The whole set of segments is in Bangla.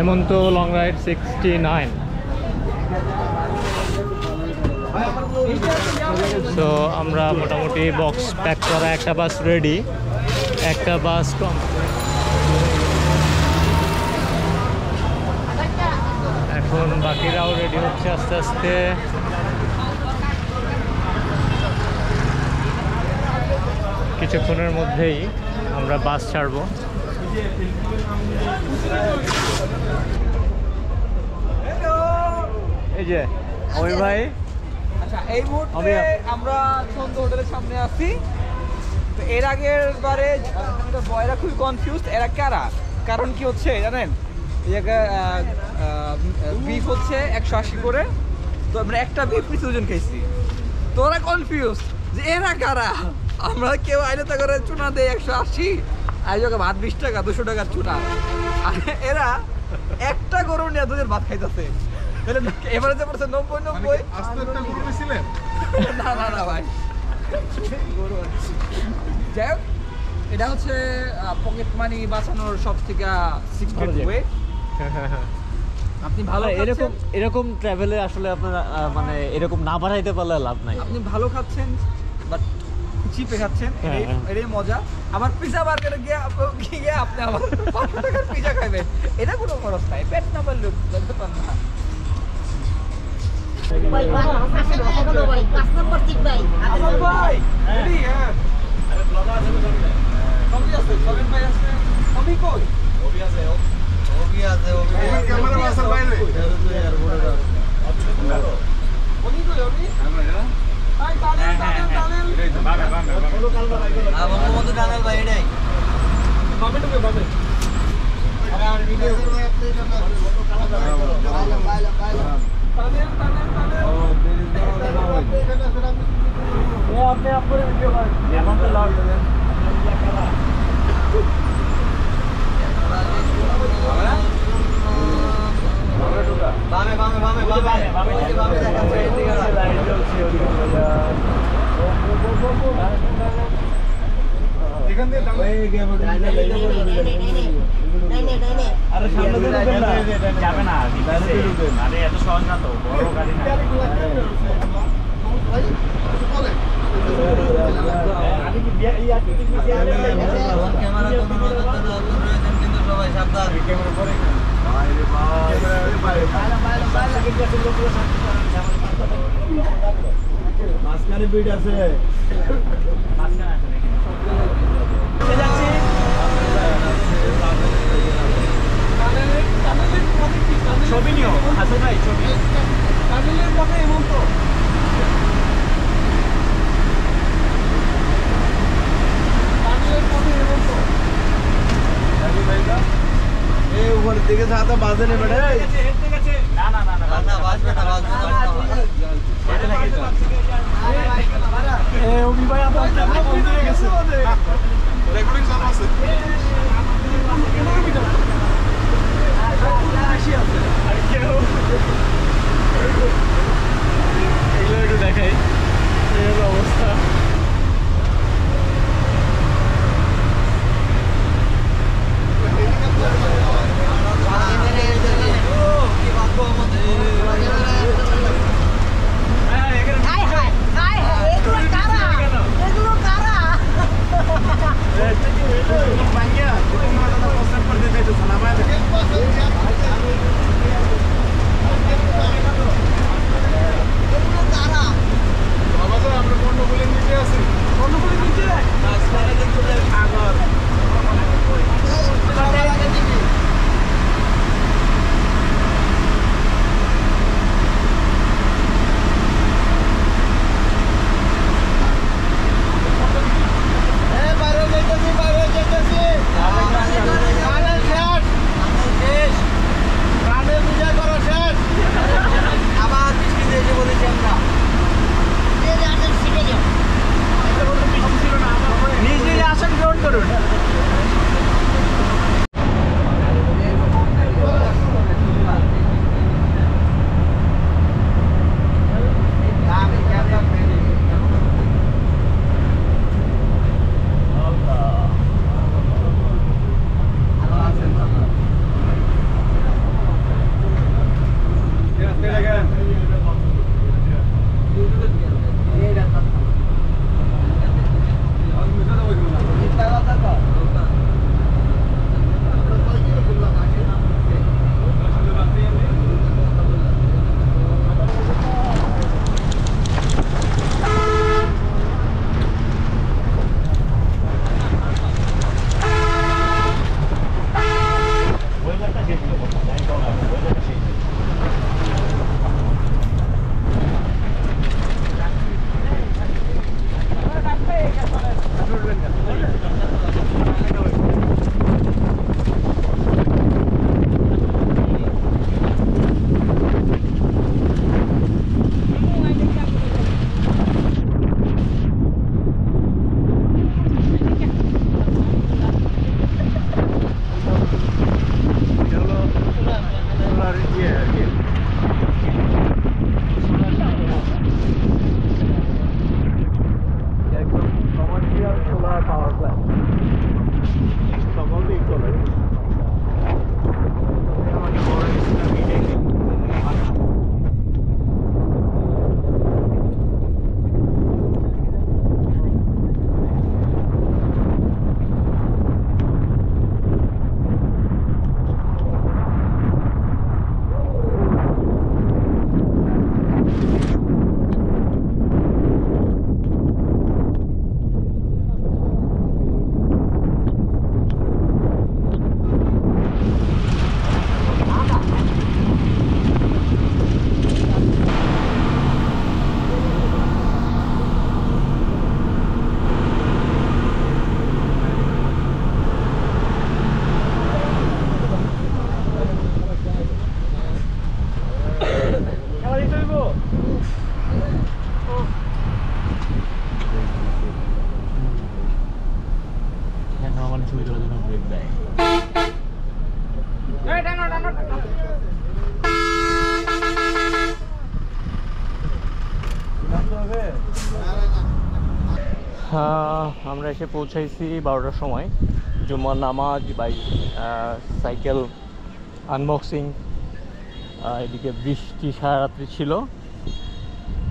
হেমন্ত লং রাইড 69। সো আমরা মোটামুটি বক্স প্যাক করা একটা বাস রেডি, একটা বাস এখন বাকিরাও রেডি হচ্ছে আস্তে আস্তে। কিছুক্ষণের মধ্যেই আমরা বাস ছাড়বো। এই যে অমি ভাই, আচ্ছা এই মুহূর্তে আমরা ছন্দ হোটেলের সামনে আছি। তো এর আগের বারে বয়রা খুবই কনফিউজ এরা কারা, কারণ কি হচ্ছে জানেন, এই জায়গায় বিফ হচ্ছে 180 করে, তো আমরা একটা বিফ পিছু ওজন খাইছি। তো ওরা কনফিউজ যে এরা কারা। আমরা কেউ আইলে তা করে চুনা দেয় 180, আর জায়গায় ভাত 20 টাকা 200 টাকার চুনা, আর এরা একটা গরু নিয়ে দুধের ভাত খাইতেছে। এবারে যে পড়ছে 90-90। না না না ভাই, যাই হোক এটা হচ্ছে পকেট মানি বাঁচানোর সব থেকে সিক্রেট ওয়ে। আপনি ভালো এরকম ট্রাভেলে আসলে আপনারা মানে এরকম না বাড়াইতে পারলে লাভ নাই। আপনি ভালো খাচ্ছেন বাট চিপে খাচ্ছেন, এটাই মজা। আবার পিজা বার্গারে গিয়ে আপনি আবার 500 টাকার পিজা খাবেন, এটা কোনো খরচ নাই, পেট না পারলে লাগতে পার না। ভাই 5 নম্বর সিট ভাই। আসল ভাই রেডি? হ্যাঁ আরে ব্লগার আছে, কবি আছে, সবেন ভাই আছে, কবি কই? কবি আছে ক্যামেরা আসল ভাই রে यार বড় কবি কই? কবি ভাই টানেল বামে বঙ্গবন্ধু টানেল ভাই এটাই বামে ঢুকে বামে। আরে আর ভিডিও করে আপনি টানেল আপনি আপনার ভিডিও করেন এখন তো লাভ দেন। যাবে না, আরে এত সহজ না তো, বড় গাড়ি না। মাঝখানে বিট আছে, ছবি নিও হাসান ভাই, ছবি টানেলের পথে এমন তো উপর দিকে সাথে বাজে নেবে না না না না বাজবে না। অমি ভাই আপনার ক্যামেরা বন্ধ হয়ে গেছে, রেকর্ডিং চালু আছে। এগুলো একটু দেখাই অবস্থা। আমরা বন্ধ বলে নিতে ছবি তোলার জন্য ব্রেক দেয়। আমরা এসে পৌঁছাইছি 12টার সময়। জুম্মার নামাজ বাই সাইকেল আনবক্সিং, এদিকে বৃষ্টি সারা রাত্রি ছিল,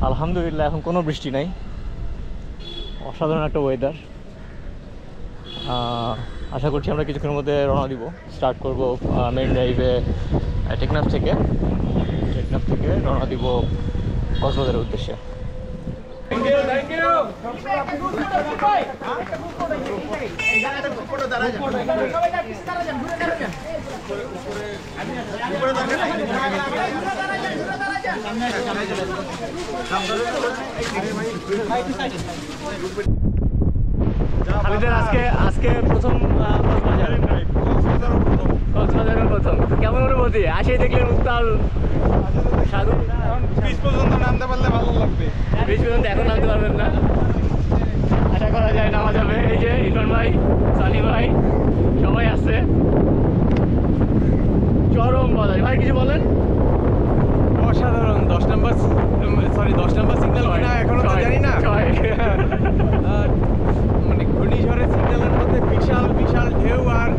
আলহামদুলিল্লাহ এখন কোনো বৃষ্টি নাই, অসাধারণ একটা ওয়েদার। আশা করছি আমরা কিছুক্ষণের মধ্যে রওনা দিব, স্টার্ট করব মেইন ড্রাইভে টেকনাফ থেকে রওনা দিব কক্সবাজারের উদ্দেশ্যে। আজকে প্রথম কক্সবাজারের প্রথম, কেমন অনুভূতি? আসেই দেখলেন উত্তাল সাগর, বিচ পর্যন্ত নামতে পারলে ভালো লাগবে। বিচ পর্যন্ত এখন নামতে পারবেন না, আশা করা যায় নামা যাবে। এই যে ইরফান ভাই, সানি ভাই সবাই আসছে, চরম মজা। ভাই কিছু বলেন? অসাধারণ। 10 নম্বর সিগন্যাল কিনা এখনো তো জানি না। মানে ঘূর্ণিঝড়ের সিগন্যালের মধ্যে বিশাল বিশাল ঢেউ আর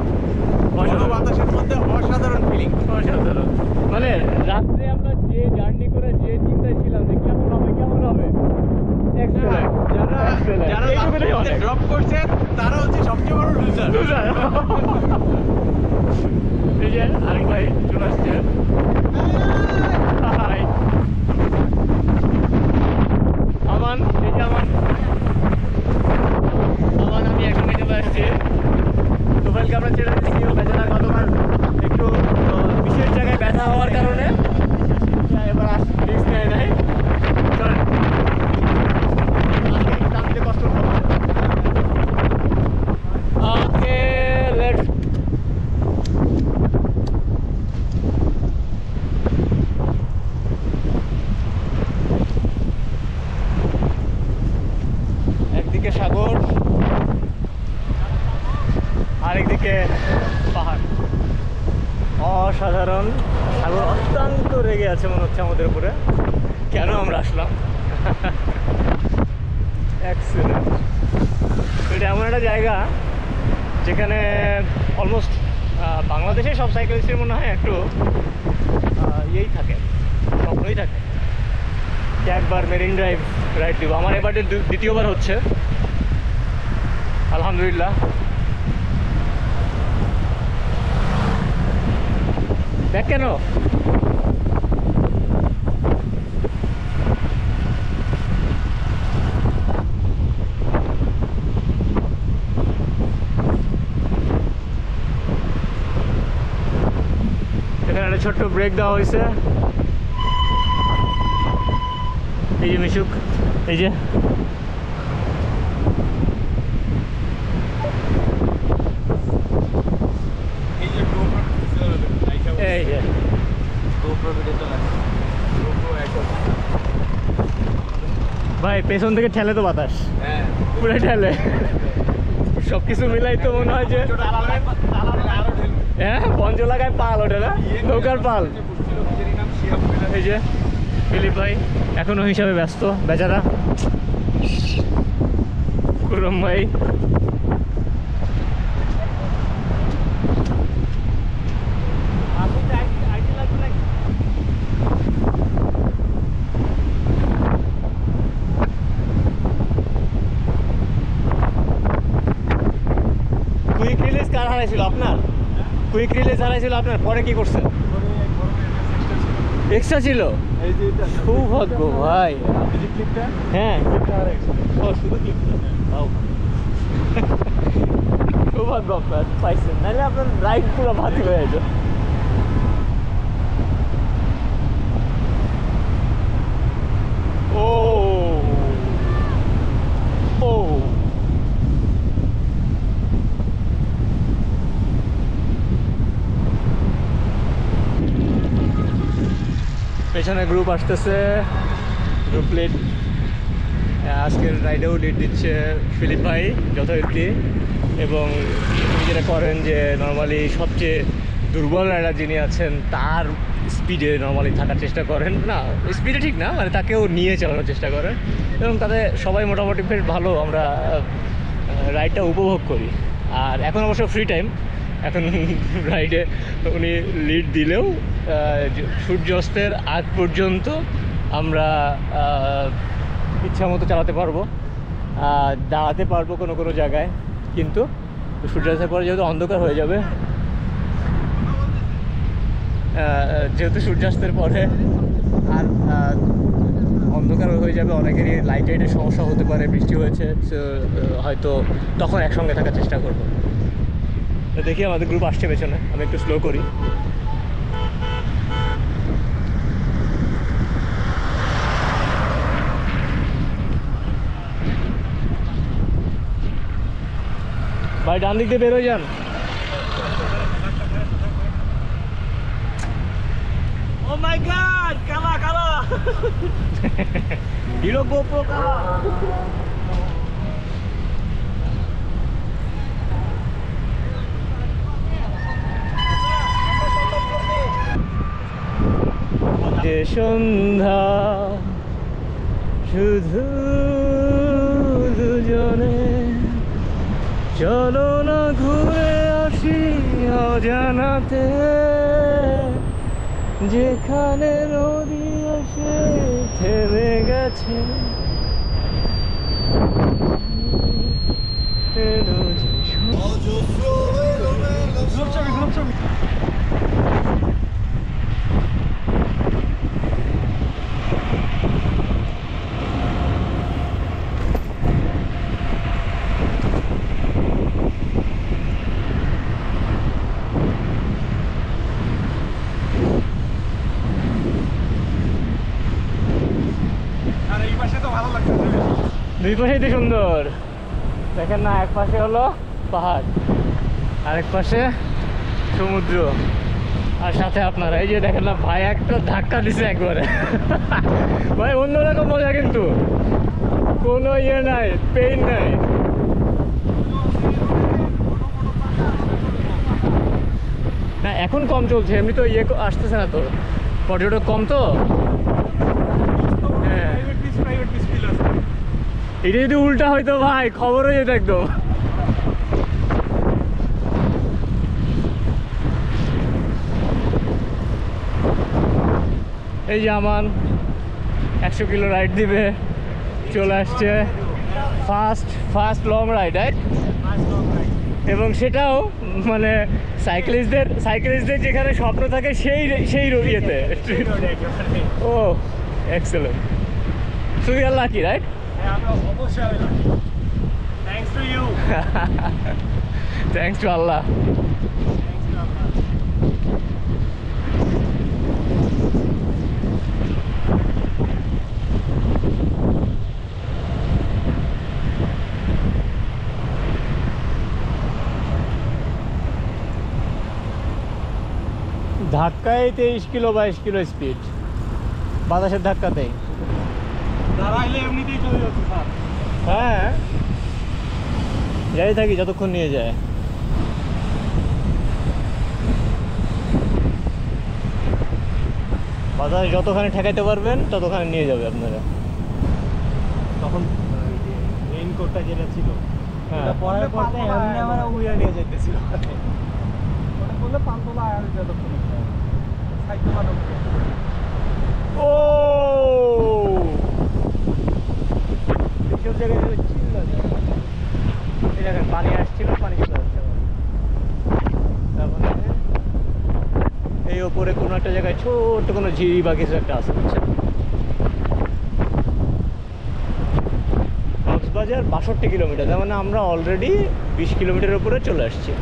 বড় বাতাসের মধ্যে অসাধারণ ফিলিং। অসাধারণ। মানে রাত্রে আমরা যে জার্নি করে যে চিন্তায় ছিলাম যে কেমন হবে যারা ড্রপ করছে তারা হচ্ছে সবচেয়ে বড় লুজার। এই যে আরেক ভাই চলে আসছে। আমান, এই যে আমান, আমি এখনই চলে আসছি। তোফাইলকে আমরা ছেড়ে দিচ্ছি, বেচারা গতবার একটু বিশেষ জায়গায় ব্যথা হওয়ার কারণে এবার রিস্ক নেয় নাই। চলেন, নামতে কষ্ট হবে। ওকে, লেটস একদিকে সাগর, আরেকদিকে পাহাড়, অসাধারণ। সাগর অত্যন্ত রেগে আছে মনে হচ্ছে আমাদের উপরে, কেন আমরা আসলাম। এক্সেলেন্ট। এটা এমন একটা জায়গা যেখানে অলমোস্ট বাংলাদেশে সব সাইকেলিস্টের মনে হয় একটু ইয়েই থাকে, স্বপ্নই থাকে যে একবার মেরিন ড্রাইভ রাইড দিব। আমার এবারে দ্বিতীয়বার হচ্ছে, আলহামদুলিল্লাহ। দেখ কেন এখানে একটা ছোট্ট ব্রেক দেওয়া হয়েছে। এই যে মিশুক, এই যে এই যে ভাই পেছন থেকে ঠেলে তো বাতাস, পুরো ঠেলে। সব কিছু মিলাই তো মনে হয় যে হ্যাঁ পঞ্চলাগায় পাল ওঠে না, নৌকার পাল। এই যে ফিলিপ ভাই এখনো হিসাবে ব্যস্ত বেচারা। কুরম ভাই কুইক রিলিজ কার হারাইছিল আপনার? কুইক রিলিজ হারাইছিল আপনার, পরে কি করছেন? এক্সট্রা ছিল, সৌভাগ্য ভাই। হ্যাঁ ও শুধু সৌভাগ্য আপনার পাইছেন, নাহলে আপনার রাইড পুরো বাতিল হয়ে যেত। ও ও পেছনে গ্রুপ আসতেছে, গ্রুপ প্লেট আজকের রাইডেও লিড দিচ্ছে ফিলিপ ভাই যথারীতি, এবং তিনি যেটা করেন যে নর্মালি সবচেয়ে দুর্বল রাইডার যিনি আছেন তার স্পিডে নর্মালি থাকার চেষ্টা করেন, না স্পিডে ঠিক না, মানে তাকেও নিয়ে চালানোর চেষ্টা করেন, এবং তাতে সবাই মোটামুটি বেশ ভালো আমরা রাইডটা উপভোগ করি। আর এখন অবশ্য ফ্রি টাইম, এখন রাইডে উনি লিড দিলেও সূর্যাস্তের আগ পর্যন্ত আমরা ইচ্ছা মতো চালাতে পারবো, দাঁড়াতে পারবো কোনো কোনো জায়গায়, কিন্তু সূর্যাস্তের পরে যেহেতু অন্ধকার হয়ে যাবে, যেহেতু সূর্যাস্তের পরে আর অন্ধকার হয়ে যাবে, অনেকেরই লাইট টাইটের সমস্যা হতে পারে, বৃষ্টি হয়েছে, হয়তো তখন একসঙ্গে থাকার চেষ্টা করবো। দেখি আমাদের গ্রুপ আসছে পেছনে, আমি একটু স্লো করি। ভাই ডান দিক দিয়ে বেরোয় যান। ও মাই গড, কালা কালা হিরো গোপ্রো কালা। যে সন্ধ্যা শুধু দুজনে, চলো না ঘুরে আসি অজানাতে, যেখানে নদী এসে থেমে গেছে। দুই পাশেই তো সুন্দর, দেখেন না, এক পাশে হলো পাহাড়, আরেক পাশে সমুদ্র, আর সাথে আপনারা এই যে দেখেন না, ভাই একটা ধাক্কা দিছে একবারে। ভাই অন্যরকম মজা, কিন্তু কোনো ইয়ে নাই, পেইন নাই। না এখন কম চলছে, এমনি তো ইয়ে আসতেছে না তো, পর্যটক কম তো। হ্যাঁ, এটা যদি উল্টা হয়তো ভাই খবর হয়ে যেত একদম। এই যে আমান 100 কিলো রাইড দিবে, চলে আসছে, ফার্স্ট লং রাইড, এবং সেটাও মানে সাইক্লিস্টদের যেখানে স্বপ্ন থাকে সেই ইয়েতে। ও এক্সেলেন্ট, শুধু লাকি রাইট। থ্যাংকস টু আল্লাহ। ধাক্কায় 23 কিলো 22 কিলো স্পিড, বাতাসের ধাক্কাতেই। দাঁড়াইলে এমনিতেই চলে যাচ্ছে স্যার। হ্যাঁ, যাই থাকি যতক্ষণ নিয়ে যায়। বাতাস যতখানি ঠেকাইতে পারবেন ততখানি নিয়ে যাবে আপনারা। তখন রেইনকোটটা যেটা ছিল, হ্যাঁ, পরে পরে এমনি আমরা উড়ে নিয়ে যেতেছিল। ওটা বললে পান্তলা আর যতক্ষণ সাইকেল মানব। ও সব জায়গায় চিল্লা এই দেখেন, পানি আসছিল, পানি চলে আসছে। তারপরে এই ওপরে কোনো একটা জায়গায় ছোট্ট কোনো ঝিরি বা কিছু একটা আছে, বুঝছেন। কক্সবাজার 62 কিলোমিটার, তার মানে আমরা অলরেডি 20 কিলোমিটারের উপরে চলে আসছি।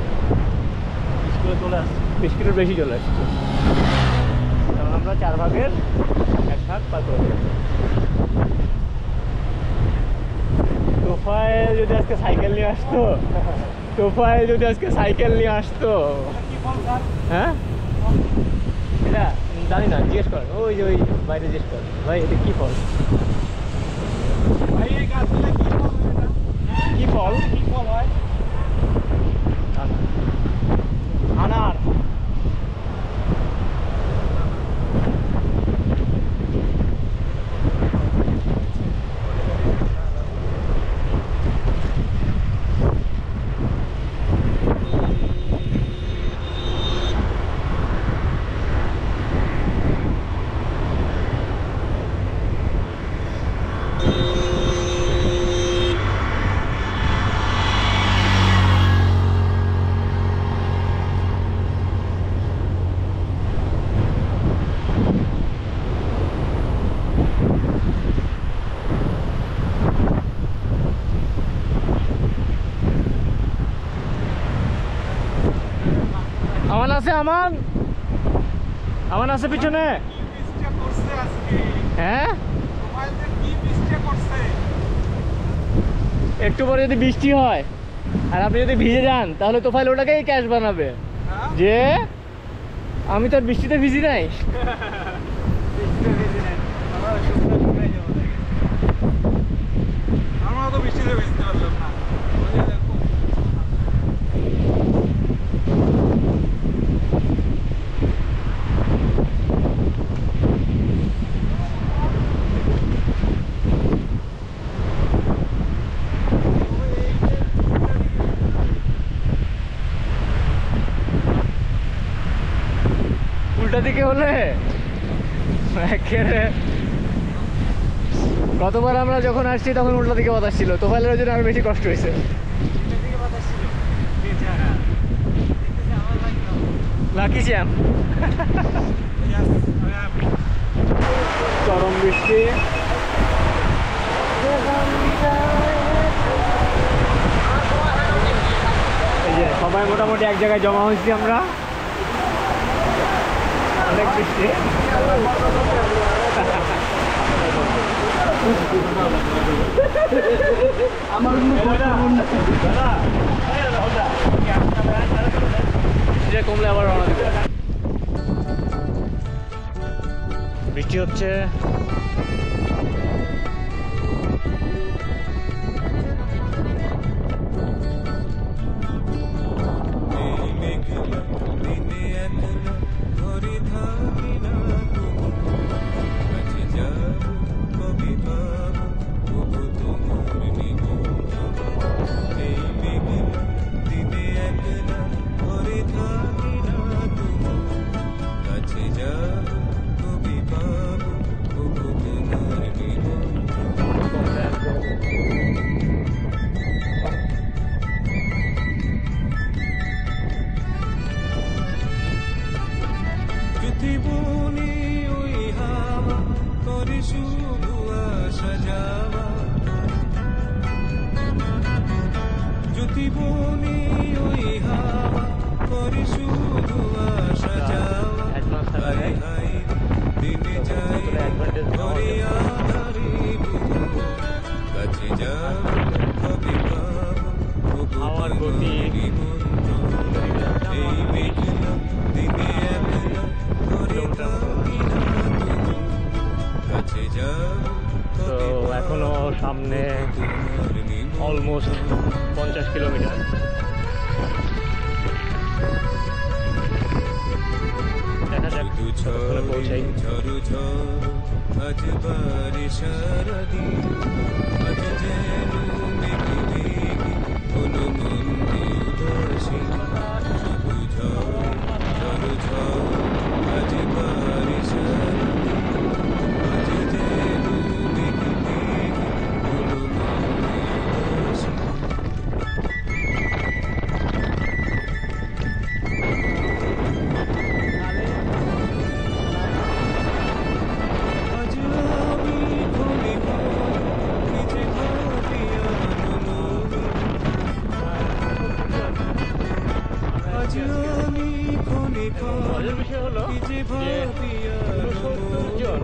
20 কিলোর বেশি চলে আসছি, কারণ আমরা 4 ভাগের 1 ভাগ পার করে দিয়েছি। তোফায় যদি আজকে সাইকেল নিয়ে আসতো, হ্যাঁ এটা জানি না, জিজ্ঞেস করেন, ওই যে ওই বাইরে জিজ্ঞেস করেন, ভাই এটা কি ফল। ভাই এই গাছগুলো কি ফল এটা? কি ফল? কি ফল হয়? আনার। আমান আছে, আমান আমান আছে পিছনে। কি বৃষ্টি করছে আজকে? হ্যাঁ, মোবাইলতে কি বৃষ্টি করছে? একটু পরে যদি বৃষ্টি হয় আর আপনি যদি ভিজে যান তাহলে তোফাইল ওটাকেই ক্যাশ বানাবে হ্যাঁ? যে আমি তো আর বৃষ্টিতে ভিজি নাই। আমরা তো বৃষ্টিতে ভিজতে পারলাম না। ওই যে দেখো। উল্টা দিকে হলে একেবারে গতবার আমরা যখন আসছি তখন উল্টা দিকে বাতাস ছিল, তোফাইলের জন্য আরো বেশি কষ্ট হয়েছে। Lucky jam. চরম বৃষ্টি। এই যে সবাই মোটামুটি এক জায়গায় জমা হয়েছি আমরা, অনেক বৃষ্টি। আমার কমলে আবার রওনা দিবে। বৃষ্টি হচ্ছে। আমার গতি তো এখনো সামনে অলমোস্ট 50 কিলোমিটার। দেখা যাক কতক্ষণে পৌঁছাই। মজার বিষয় হলো যে 69 জন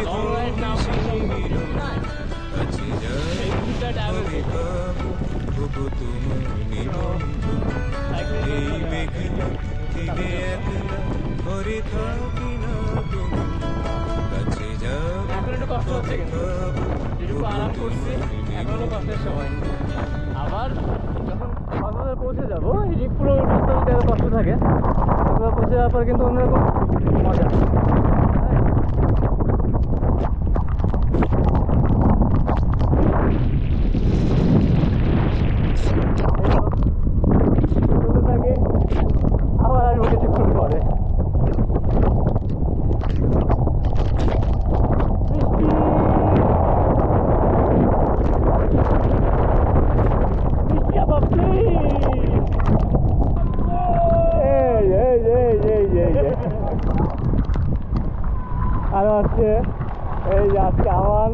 লং রাইড নাম তো হচ্ছে কিন্তু যেটুকু আরাম করছি এখনো কষ্টের সময়। আবার যখন কক্সবাজার পৌঁছে যাবো এই পুরো রাস্তা যদি এত কষ্ট থাকে কক্সবাজার পৌঁছে যাওয়ার পর কিন্তু অন্যরকম মজা। আবার আসবো কিছুক্ষণ পরে। আর হচ্ছে এই যে আজকে আমান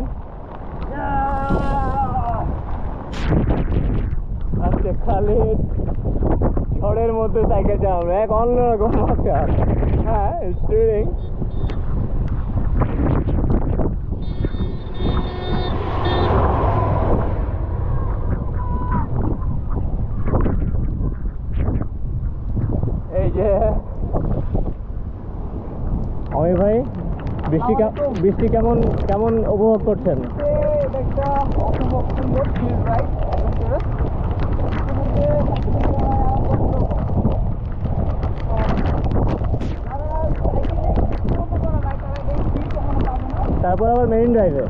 আজকে খালিদ ঝড়ের মধ্যে সাইকেল চালানো এক অন্যরকম মজা। হ্যাঁ স্টিয়ারিং এই যে অমি ভাই বৃষ্টি কেমন কেমন উপভোগ করছেন? এটা একটা অসম্ভব সুন্দর ফিল রাইড অ্যাডভেঞ্চারাস। তারপর আবার মেরিন ড্রাইভে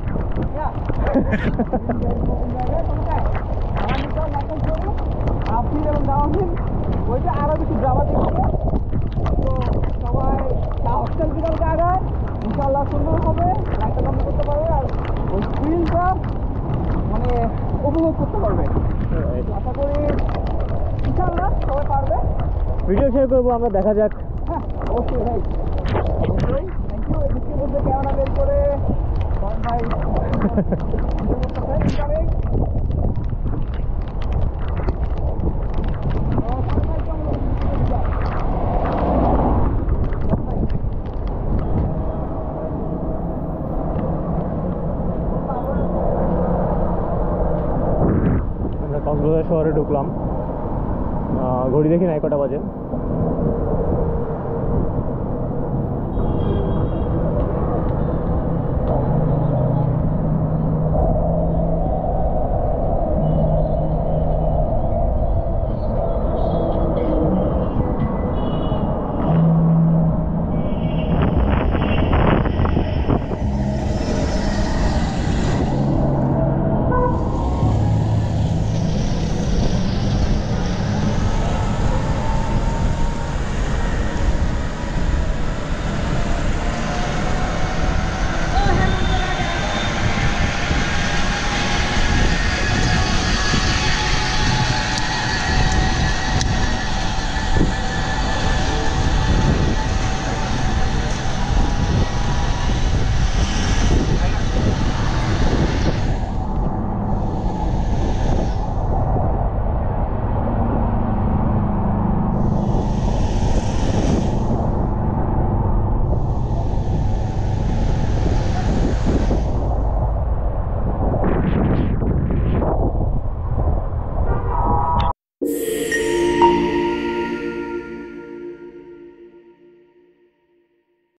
আপনি এবং ডাউনহিল ওইটা আরো বেশি ড্রামাটিক হবে। তো সবাই সাহসের বিকাল জায়গায় ইনশাআল্লাহ সুন্দর হবে, রাইডটা বন্ধ করতে পারবে আর ওই ফিলটা মানে উপভোগ করতে পারবে। আশা করি ইনশাআল্লাহ সবাই পারবে। ভিডিও শেয়ার করবো আমরা, দেখা যাক। হ্যাঁ অবশ্যই ভাই, অবশ্যই থ্যাংক ইউ। এই বৃষ্টির মধ্যে ক্যামেরা বের করে ভাই ইনকামিং। আমরা কক্সবাজার শহরে ঢুকলাম, ঘড়ি দেখি নাই কটা বাজে,